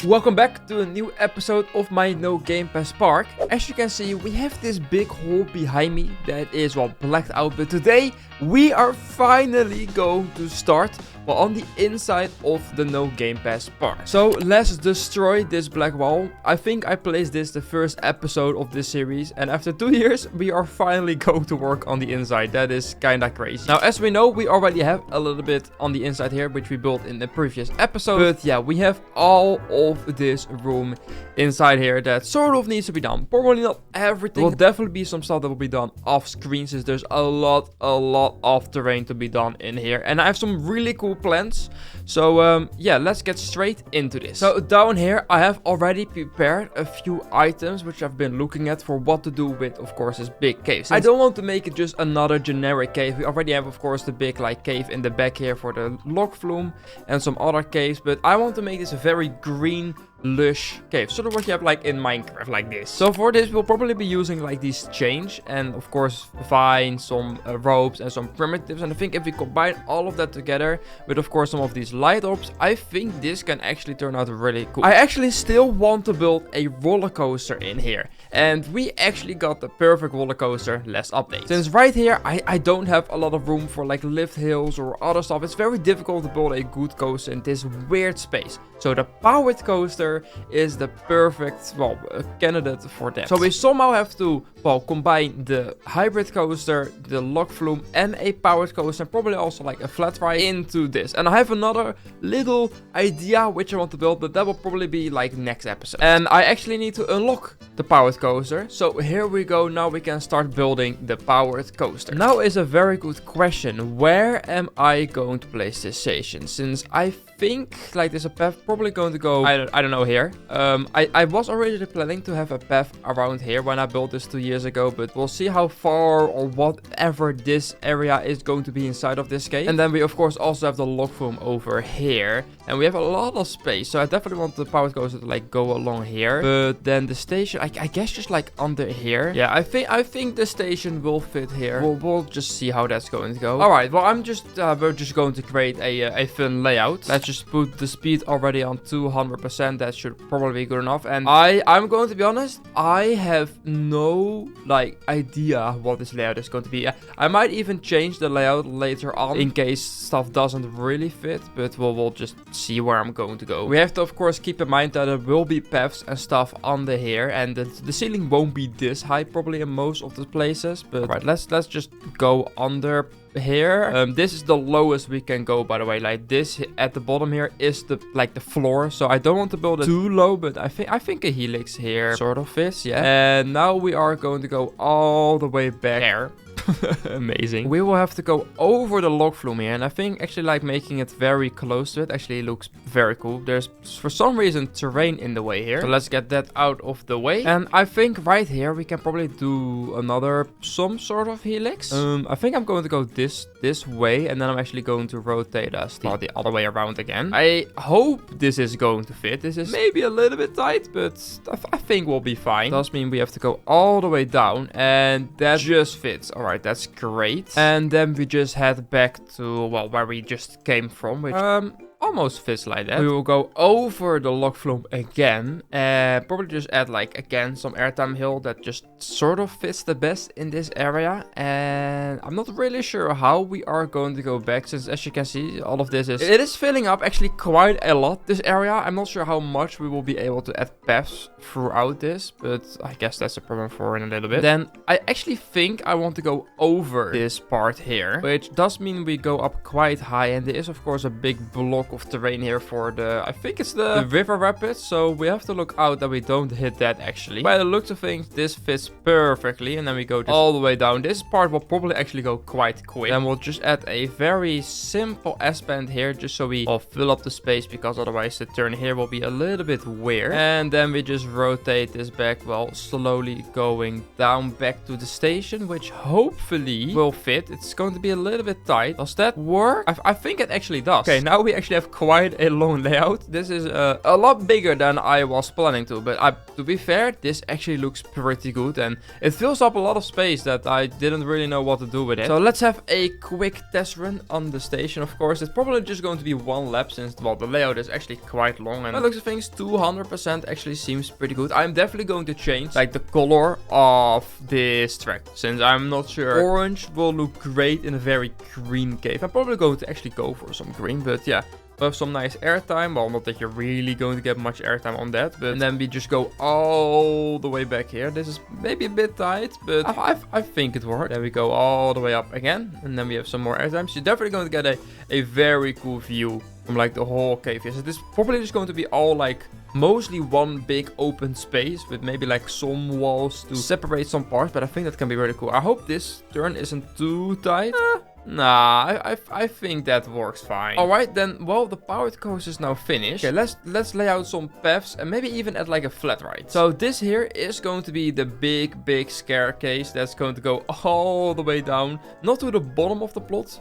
Welcome back to a new episode of my No Game Pass park. As you can see, we have this big hole behind me that is, well, blacked out. But today, we are finally going to start, well, on the inside of the No Game Pass park. So, let's destroy this black wall. I think I placed this the first episode of this series. And after 2 years, we are finally going to work on the inside. That is kinda crazy. Now, as we know, we already have a little bit on the inside here, which we built in the previous episode. But yeah, we have all of this room inside here that sort of needs to be done. Probably not everything. There will definitely be some stuff that will be done off screen, since there's a lot of terrain to be done in here. And I have some really cool plans. So yeah, let's get straight into this. So down here, I have already prepared a few items which I've been looking at for what to do with, of course, this big cave. Since I don't want to make it just another generic cave. We already have, of course, the big like cave in the back here for the log flume and some other caves. But I want to make this a very green, lush cave, sort of what you have like in Minecraft, like this. So for this, we'll probably be using like these chains and of course find some ropes and some primitives. And I think if we combine all of that together with, of course, some of these light orbs, I think this can actually turn out really cool. I actually still want to build a roller coaster in here, and we actually got the perfect roller coaster last update. Since right here I don't have a lot of room for like lift hills or other stuff, it's very difficult to build a good coaster in this weird space. So the powered coaster is the perfect, well, candidate for that. So we somehow have to, well, combine the hybrid coaster, the log flume, and a powered coaster, and probably also like a flat ride into this. And I have another little idea which I want to build, but that will probably be like next episode. And I actually need to unlock the powered coaster. So here we go. Now we can start building the powered coaster. Now is a very good question. Where am I going to place this station? Since I think like there's a path probably going to go, I don't know, here. I was originally planning to have a path around here when I built this 2 years ago, but we'll see how far or whatever this area is going to be inside of this cave. And then we of course also have the log flume over here, and we have a lot of space, so I definitely want the powered coaster to like go along here. But then the station, I guess just like under here. Yeah, I think the station will fit here. We'll just see how that's going to go. All right, well, we're just going to create a fun layout. Let's just put the speed already on 200%. That should probably be good enough. And I'm going to be honest, I have no like idea what this layout is going to be. I might even change the layout later on in case stuff doesn't really fit, but we'll just see where I'm going to go. We have to of course keep in mind that there will be paths and stuff under here, and the ceiling won't be this high probably in most of the places. But right, let's just go under here. This is the lowest we can go, by the way. Like this at the bottom here is the floor, so I don't want to build it too low, but I think a helix here sort of fits. Yeah, and now we are going to go all the way back there. Amazing. We will have to go over the log flume here, and I think actually like making it very close to it actually looks very cool. There's for some reason terrain in the way here, so let's get that out of the way. And I think right here we can probably do some sort of helix. I think I'm going to go this way, and then I'm actually going to rotate us the other way around again. I hope this is going to fit. This is maybe a little bit tight, but I think we'll be fine. Does mean we have to go all the way down, and that just fits. All right, that's great. And then we just head back to, well, where we just came from, which almost fits like that. We will go over the log flume again, and probably just add like again some airtime hill that just sort of fits the best in this area. And I'm not really sure how we are going to go back, since as you can see, all of this is filling up actually quite a lot, this area. I'm not sure how much we will be able to add paths throughout this, but I guess that's a problem for in a little bit. Then I actually think I want to go over this part here, which does mean we go up quite high, and there is of course a big block of terrain here for I think it's the river rapids, so we have to look out that we don't hit that actually. By the looks of things, this fits perfectly, and then we go all the way down. This part will probably actually go quite quick. Then we'll just add a very simple S-band here, just so we fill up the space, because otherwise the turn here will be a little bit weird. And then we just rotate this back, well, slowly going down back to the station, which hopefully will fit. It's going to be a little bit tight. Does that work? I think it actually does. Okay, now we actually have quite a long layout. This is a lot bigger than I was planning to. But to be fair, this actually looks pretty good. And it fills up a lot of space that I didn't really know what to do with it. So let's have a quick test run on the station, of course. It's probably just going to be one lap since, well, the layout is actually quite long. And by the looks of things, 200% actually seems pretty good. I'm definitely going to change, like, the color of this track, since I'm not sure. Orange will look great in a very green cave. I'm probably going to actually go for some green, but yeah. We have some nice airtime. Well, not that you're really going to get much airtime on that. But and then we just go all the way back here. This is maybe a bit tight, but I think it worked. Then we go all the way up again. And then we have some more airtime. So you're definitely going to get a very cool view from like the whole cave here. So this is probably just going to be all like mostly one big open space with maybe like some walls to separate some parts. But I think that can be really cool. I hope this turn isn't too tight. Nah, I think that works fine. Alright, then, well, the powered coaster is now finished. Okay, let's lay out some paths and maybe even add like a flat ride. So this here is going to be the big staircase that's going to go all the way down. Not to the bottom of the plot,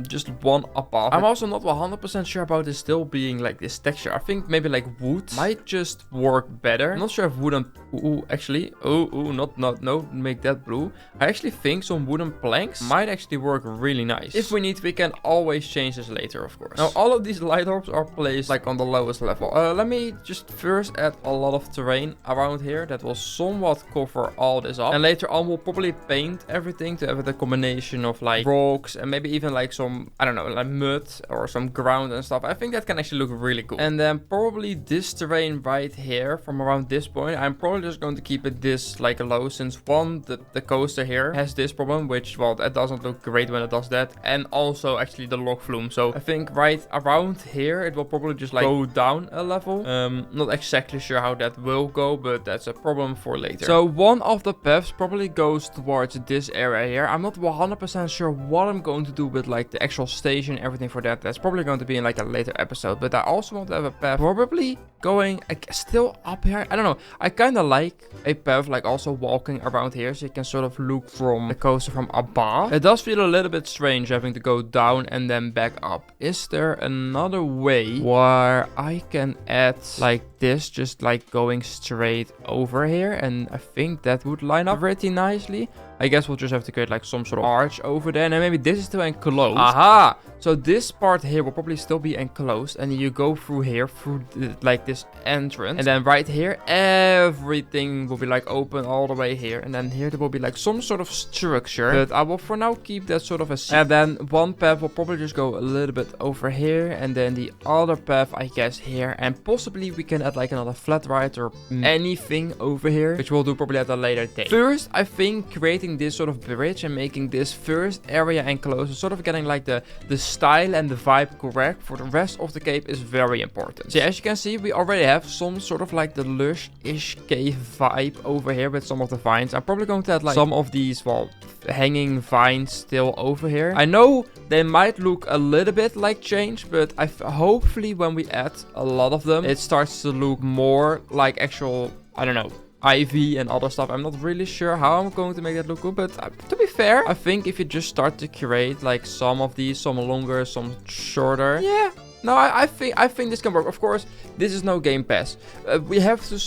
just one above. I'm also not 100% sure about this still being like this texture. I think maybe like wood might just work better. I'm not sure if wooden... Ooh, actually... No, make that blue. I actually think some wooden planks might actually work really nice. If we need, we can always change this later, of course. Now, all of these light orbs are placed like on the lowest level. Let me just first add a lot of terrain around here that will somewhat cover all this up. And later on, we'll probably paint everything to have the combination of like rocks and maybe even like some, I don't know, like mud or some ground and stuff. I think that can actually look really cool. And then probably this terrain right here from around this point, I'm probably just going to keep it this like low, since one, the coaster here has this problem, which, well, that doesn't look great when it does that. And also actually the log flume. So I think right around here it will probably just like go down a level. Not exactly sure how that will go, but that's a problem for later. So one of the paths probably goes towards this area here. I'm not 100% sure what I'm going to do with like the actual station, everything for that. That's probably going to be in like a later episode. But I also want to have a path probably going still up here. I don't know. I kind of like a path like also walking around here, so you can sort of look from the coaster from above. It does feel a little bit strange having to go down and then back up. Is there another way where I can add like this, just like going straight over here? And I think that would line up pretty nicely. I guess we'll just have to create like some sort of arch over there. And then maybe this is still enclosed. Aha! So this part here will probably still be enclosed. And you go through here, through like this entrance. And then right here, everything will be like open all the way here. And then here there will be like some sort of structure. But I will for now keep that sort of a secret. And then one path will probably just go a little bit over here. And then the other path, I guess, here. And possibly we can add like another flat ride or anything over here, which we'll do probably at a later date. First, I think creating this sort of bridge and making this first area enclosed, sort of getting like the style and the vibe correct for the rest of the cave is very important. So as you can see, we already have some sort of like the lush-ish cave vibe over here with some of the vines. I'm probably going to add like some of these, well, hanging vines still over here. I know they might look a little bit like change, but hopefully when we add a lot of them, it starts to look more like actual, I don't know, ivy and other stuff. I'm not really sure how I'm going to make that look good, but to be fair, I think if you just start to create like some of these, some longer, some shorter, yeah. No, I think this can work. Of course, this is no Game Pass. We have to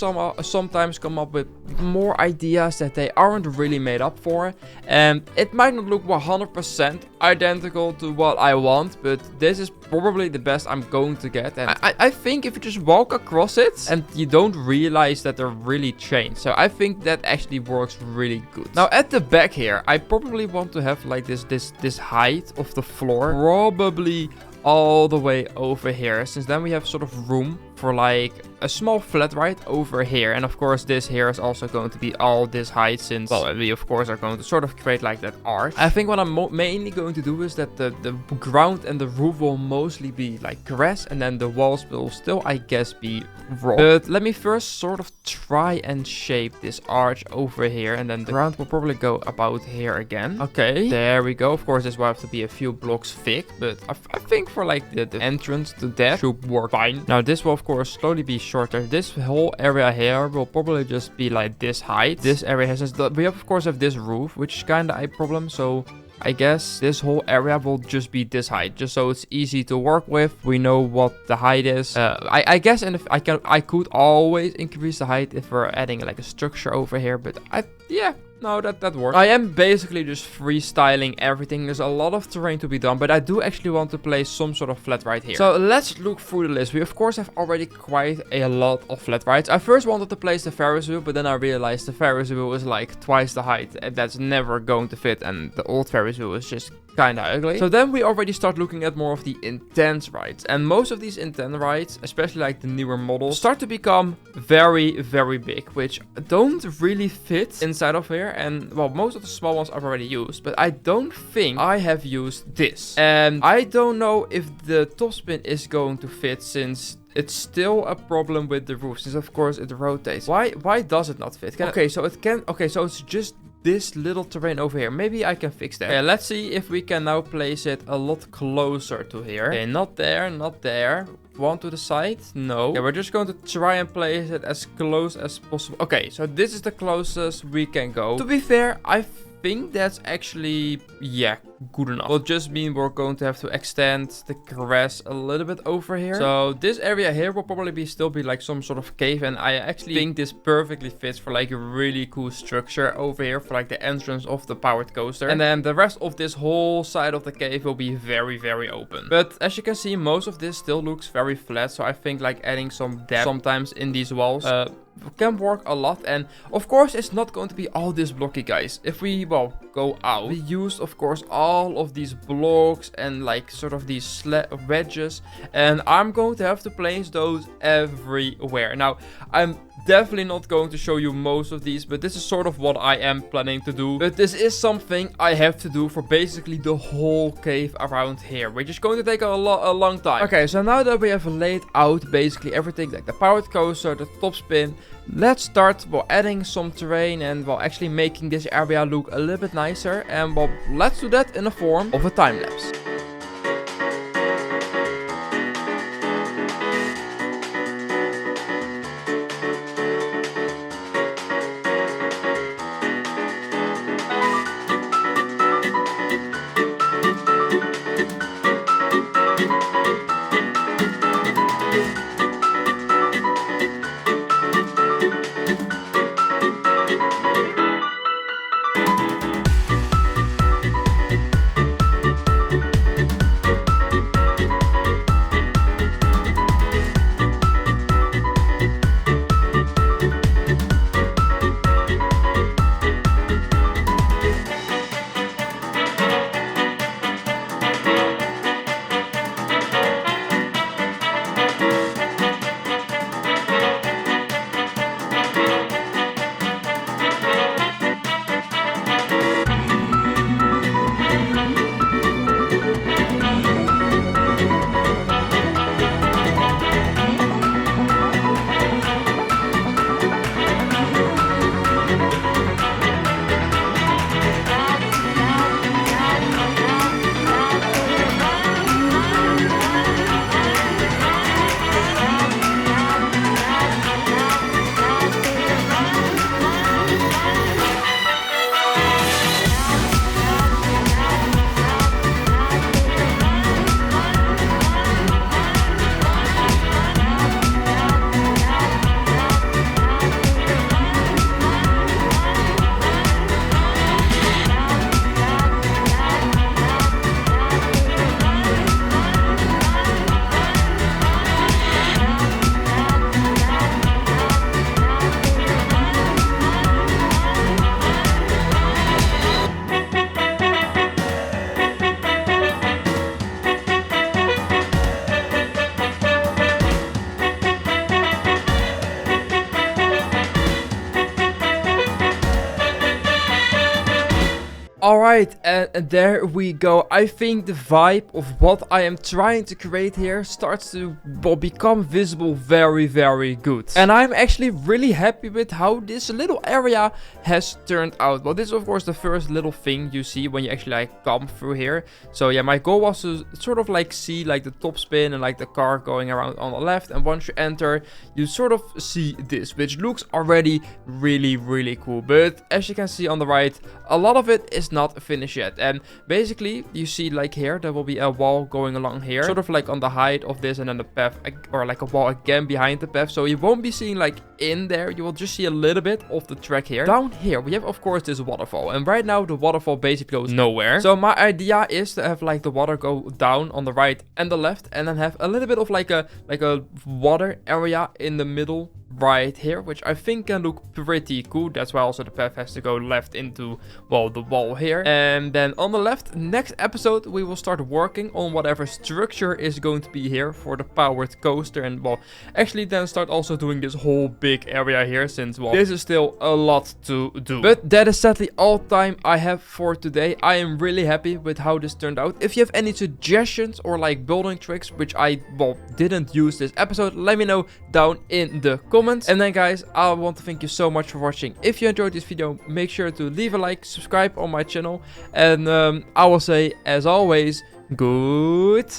sometimes come up with more ideas that they aren't really made up for. And it might not look 100% identical to what I want, but this is probably the best I'm going to get. And I think if you just walk across it and you don't realize that they're really changed. So I think that actually works really good. Now at the back here, I probably want to have like this height of the floor. Probably all the way over here, since then we have sort of room for like a small flat ride over here. And of course this here is also going to be all this height, since, well, we of course are going to sort of create like that arch. I think what I'm mainly going to do is that the ground and the roof will mostly be like grass, and then the walls will still, I guess, be rock. But let me first sort of try and shape this arch over here, and then the ground will probably go about here again. Okay, there we go. Of course this will have to be a few blocks thick, but I think for like the entrance to that should work fine. Now this will of course slowly be shorter. This whole area here will probably just be like this height. This area has, we of course have this roof, which is kind of a problem. So I guess this whole area will just be this height, just so it's easy to work with. We know what the height is. I guess, and if I could always increase the height if we're adding like a structure over here, but yeah. No, that works. I am basically just freestyling everything. There's a lot of terrain to be done, but I do actually want to place some sort of flat right here. So let's look through the list. We of course have already quite a lot of flat rides. I first wanted to place the Ferris wheel, but then I realized the Ferris wheel is like twice the height. And that's never going to fit, and the old Ferris wheel is just kinda ugly. So then we already start looking at more of the intense rides. And most of these intense rides, especially like the newer models, start to become very, very big, which don't really fit inside of here. And well, most of the small ones I've already used, but I don't think I have used this. And I don't know if the Topspin is going to fit, since it's still a problem with the roof, since of course it rotates. Why does it not fit? Okay, so it's just this little terrain over here. Maybe I can fix that. Okay, let's see if we can now place it a lot closer to here. Okay, not there, not there. One to the side? No. Okay, we're just going to try and place it as close as possible. Okay, so this is the closest we can go. To be fair, I think that's actually, yeah, good enough. Will just mean we're going to have to extend the grass a little bit over here. So this area here will probably still be like some sort of cave, and I actually think this perfectly fits for like a really cool structure over here for like the entrance of the powered coaster. And then the rest of this whole side of the cave will be very, very open. But as you can see, most of this still looks very flat, so I think like adding some depth sometimes in these walls can work a lot. And of course it's not going to be all this blocky, guys. If we, well, go out, we used of course all of these blocks and like sort of these wedges, and I'm going to have to place those everywhere. Now I'm definitely not going to show you most of these, but this is sort of what I am planning to do. But this is something I have to do for basically the whole cave around here, which is going to take a long time. Okay, so now that we have laid out basically everything, like the powered coaster, the top spin, let's start adding some terrain and actually making this area look a little bit nicer. And let's do that in the form of a time lapse. Alright, and there we go. I think the vibe of what I am trying to create here starts to become visible very, very good. And I'm actually really happy with how this little area has turned out. Well, this is of course the first little thing you see when you actually like come through here. So yeah, my goal was to sort of like see like the top spin and like the car going around on the left. And once you enter, you sort of see this, which looks already really, really cool. But as you can see on the right, a lot of it is not finished yet. And basically, you see like here, there will be a wall going along here, sort of like on the height of this, and then the path, or like a wall again behind the path. So you won't be seeing like in there, you will just see a little bit of the track here. Down here, we have of course this waterfall, and right now the waterfall basically goes nowhere. So my idea is to have like the water go down on the right and the left, and then have a little bit of like a water area in the middle right here, which I think can look pretty cool. That's why also the path has to go left into, well, the wall here. And then on the left, next episode, we will start working on whatever structure is going to be here for the powered coaster. And, well, actually then start also doing this whole big area here, since, well, this is still a lot to do. But that is sadly all time I have for today. I am really happy with how this turned out. If you have any suggestions or like building tricks, which I, well, didn't use this episode, let me know down in the comments. And then guys, I want to thank you so much for watching. If you enjoyed this video, make sure to leave a like, subscribe on my channel, and I will say, as always, goodbye.